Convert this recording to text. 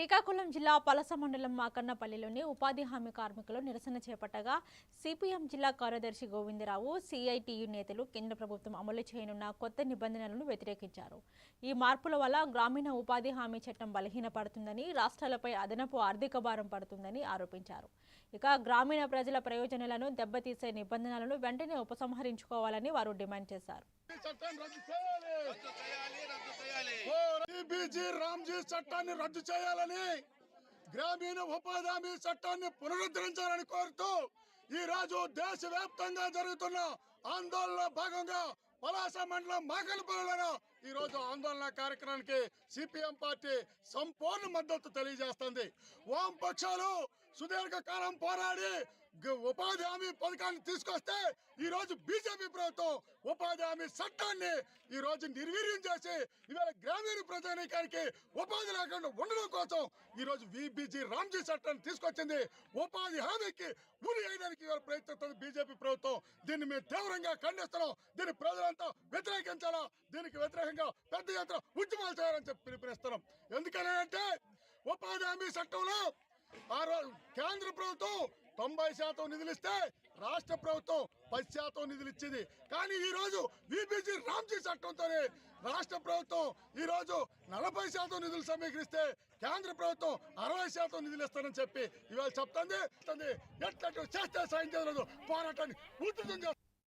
శ్రీకాకుళం జిల్లా పలస మండలం మాకన్నపల్లిలోని ఉపాధి హామీ కార్మికులు నిరసన చేపట్టగా సిపిఎం జిల్లా కార్యదర్శి గోవిందరావు, సిఐటియు నేతలు కేంద్ర ప్రభుత్వం అమలు చేయనున్న కొత్త నిబంధనలను వ్యతిరేకించారు. ఈ మార్పుల వల్ల గ్రామీణ ఉపాధి హామీ చట్టం బలహీనపడుతుందని, రాష్ట్రాలపై అదనపు ఆర్థిక భారం పడుతుందని ఆరోపించారు. ఇక గ్రామీణ ప్రజల ప్రయోజనాలను దెబ్బతీసే నిబంధనలను వెంటనే ఉపసంహరించుకోవాలని వారు డిమాండ్ చేశారు. చట్టాన్ని రద్దు చేయాలని, గ్రామీణ ఉపాధి హామీ చట్టాన్ని పునరుద్ధరించాలని కోరుతూ ఈ రోజు దేశవ్యాప్తంగా జరుగుతున్న ఆందోళనలో భాగంగా పలాస మండలం మాకనపల్లిలో ఈ రోజు ఆందోళన కార్యక్రమానికి సిపిఎం పార్టీ సంపూర్ణ మద్దతు తెలియజేస్తుంది. వామపక్షాలు సుదీర్ఘకాలం పోరాడి ఉపాధి హామీ పథకాన్ని తీసుకొస్తే ఈ రోజు బీజేపీ ప్రభుత్వం ఉపాధి హామీ చట్టాన్ని ఈ రోజు నిర్వీర్యం చేసి ఇవాళ గ్రామీణ ప్రజానీకానికి ఉపాధి లేకుండా ఉండడం కోసం ఈ రోజు విబిజి రామ్జీ చట్టాన్ని తీసుకొచ్చింది. ఉపాధి హామీకి ఉరి వేయడానికి ఇవాళ ప్రయత్నిస్తుంది బీజేపీ ప్రభుత్వం. దీన్ని మేము తీవ్రంగా ఖండిస్తున్నాం. దీన్ని ప్రజలంతా వ్యతిరేకించాలా, దీనికి వ్యతిరేకంగా పెద్ద ఎత్తున ఉద్యమాలు చేయాలని చెప్పి పిలుపునిస్తున్నాం. ఎందుకనంటే ఉపాధి హామీ చట్టంలో కేంద్ర ప్రభుత్వం 90% నిధులు ఇస్తే రాష్ట్ర ప్రభుత్వం 10% నిధులు ఇచ్చింది. కానీ ఈ రోజు విబిజి రామ్జీ చట్టంతోనే రాష్ట్ర ప్రభుత్వం ఈ రోజు 40% నిధులు సమీకరిస్తే కేంద్ర ప్రభుత్వం 60% నిధులు ఇస్తారని చెప్పి ఇవాళ చెప్తుంది. ఎట్లా చేస్తే సాయం చేయలేదు, పోరాటాన్ని ఉధృతం చేస్తుంది.